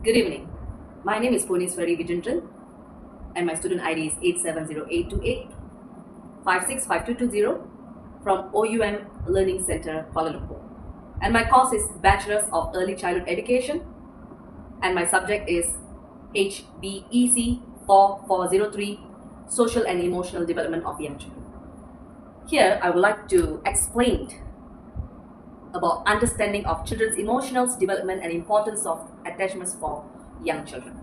Good evening. My name is Puniswari Vijendran and my student ID is 870828 from OUM Learning Center, Kuala Lumpur. And my course is Bachelor's of Early Childhood Education and my subject is HBEC 4403 Social and Emotional Development of Young Children. Here I would like to explain about understanding of children's emotional development and importance of attachments for young children.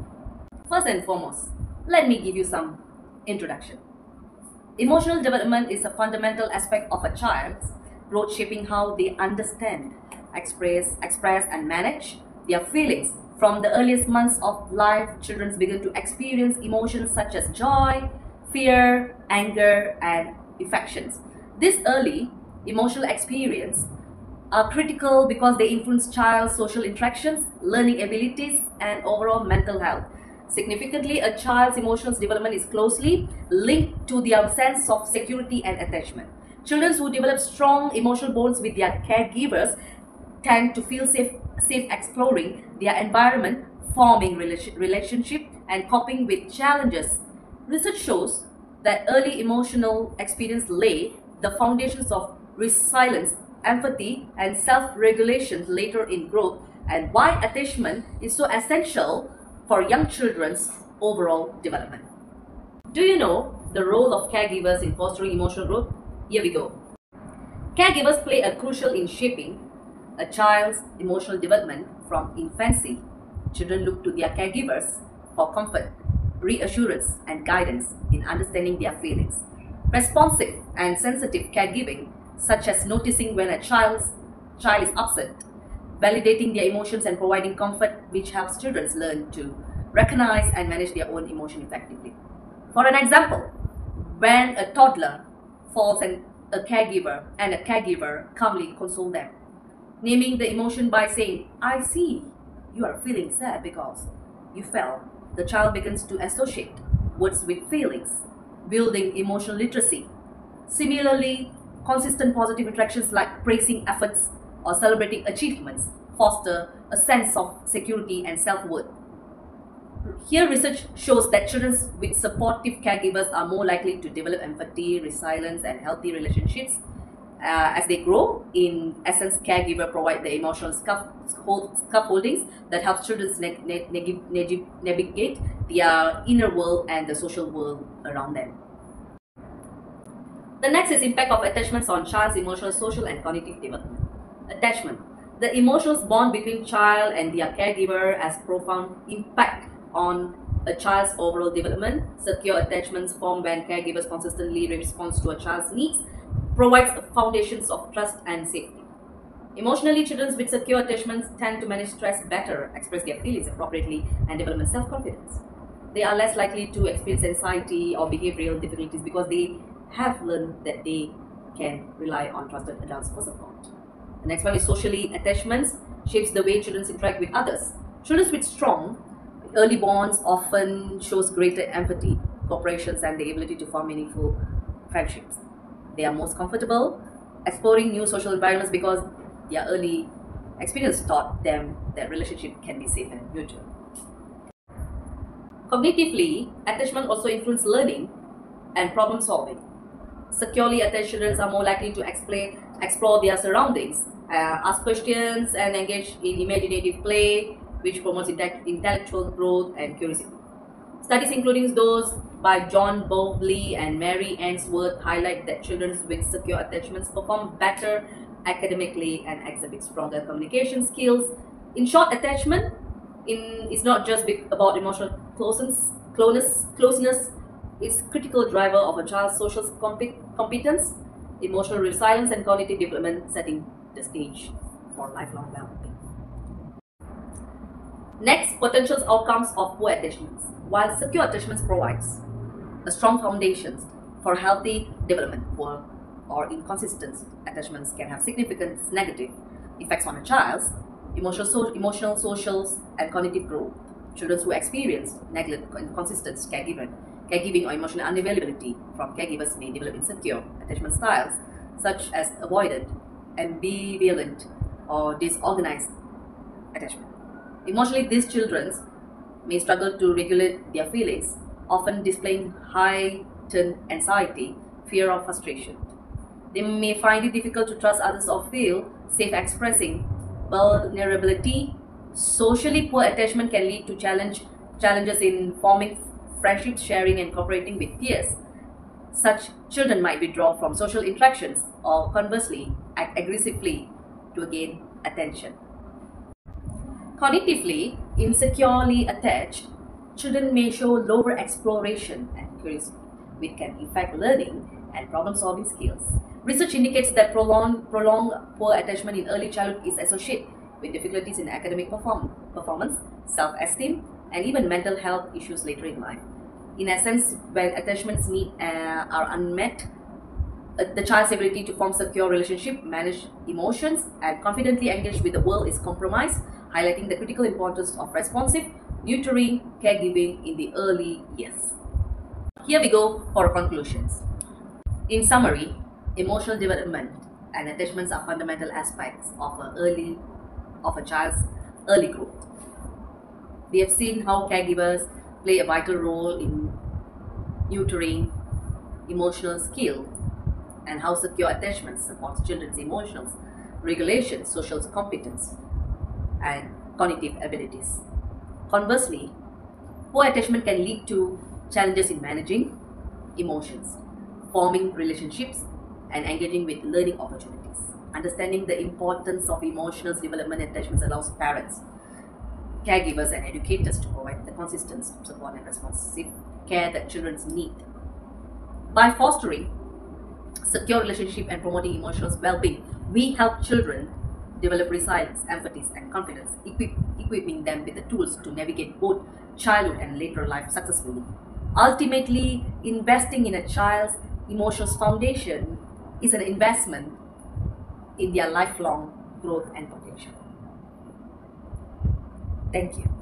First and foremost, let me give you some introduction. Emotional development is a fundamental aspect of a child's growth, shaping how they understand, express and manage their feelings. From the earliest months of life, children begin to experience emotions such as joy, fear, anger, and affections. This early emotional experience are critical because they influence child's social interactions, learning abilities, and overall mental health. Significantly, a child's emotional development is closely linked to their sense of security and attachment. Children who develop strong emotional bonds with their caregivers tend to feel safe exploring their environment, forming relationship, and coping with challenges. Research shows that early emotional experience lay the foundations of resilience, empathy, and self-regulation later in growth, and why attachment is so essential for young children's overall development. Do you know the role of caregivers in fostering emotional growth? Here we go. Caregivers play a crucial in shaping a child's emotional development from infancy. Children look to their caregivers for comfort, reassurance, and guidance in understanding their feelings. Responsive and sensitive caregiving, such as noticing when a child is upset, validating their emotions, and providing comfort, which helps children learn to recognize and manage their own emotion effectively. For an example, when a toddler falls and a caregiver calmly console them, naming the emotion by saying, "I see you are feeling sad because you fell," the child begins to associate words with feelings, building emotional literacy. Similarly, consistent positive interactions like praising efforts or celebrating achievements foster a sense of security and self-worth. Here, research shows that children with supportive caregivers are more likely to develop empathy, resilience, and healthy relationships as they grow. In essence, caregiver provide the emotional scaffoldings that helps children navigate their inner world and the social world around them. The next is impact of attachments on child's emotional, social, and cognitive development. Attachment. The emotional bond between child and their caregiver has profound impact on a child's overall development. Secure attachments formed when caregivers consistently respond to a child's needs provides foundations of trust and safety. Emotionally, children with secure attachments tend to manage stress better, express their feelings appropriately, and develop self-confidence. They are less likely to experience anxiety or behavioral difficulties because they have learned that they can rely on trusted adults for support. The next one is socially attachments shapes the way children interact with others. Children with strong early bonds often shows greater empathy, cooperation, and the ability to form meaningful friendships. They are most comfortable exploring new social environments because their early experience taught them that relationship can be safe and mutual. Cognitively, attachment also influences learning and problem solving. Securely attached children are more likely to explore their surroundings, ask questions, and engage in imaginative play, which promotes intellectual growth and curiosity. Studies, including those by John Bowlby and Mary Ainsworth, highlight that children with secure attachments perform better academically and exhibit stronger communication skills. In short, attachment is not just about emotional closeness. It's critical driver of a child's social competence, emotional resilience, and cognitive development, setting the stage for lifelong well-being. Next, potential outcomes of poor attachments. While secure attachments provides a strong foundation for healthy development, poor or inconsistent attachments can have significant negative effects on a child's emotional, social, and cognitive growth. Children who experience neglect, inconsistent caregiving or emotional unavailability from caregivers may develop insecure attachment styles such as avoidant, ambivalent, or disorganized attachment. Emotionally, these children may struggle to regulate their feelings, often displaying heightened anxiety, fear, or frustration. They may find it difficult to trust others or feel safe expressing vulnerability. Socially, poor attachment can lead to challenges in forming friendships, sharing, and cooperating with peers. Such children might withdraw from social interactions or conversely act aggressively to gain attention. Cognitively, insecurely attached, children may show lower exploration and curiosity, which can affect learning and problem-solving skills. Research indicates that prolonged poor attachment in early childhood is associated with difficulties in academic performance, self-esteem, and even mental health issues later in life. In essence, when attachment needs are unmet, the child's ability to form secure relationships, manage emotions, and confidently engage with the world is compromised, highlighting the critical importance of responsive, nurturing caregiving in the early years. Here we go for conclusions. In summary, emotional development and attachments are fundamental aspects of a child's early growth. We have seen how caregivers play a vital role in nurturing emotional skill and how secure attachment supports children's emotions, regulation, social competence, and cognitive abilities. Conversely, poor attachment can lead to challenges in managing emotions, forming relationships, and engaging with learning opportunities. Understanding the importance of emotional development and attachments allows parents, caregivers, and educators to provide the consistent support and responsive care that children need. By fostering secure relationship and promoting emotional well-being, we help children develop resilience, empathy, and confidence, equipping them with the tools to navigate both childhood and later life successfully. Ultimately, investing in a child's emotional foundation is an investment in their lifelong growth and potential. Thank you.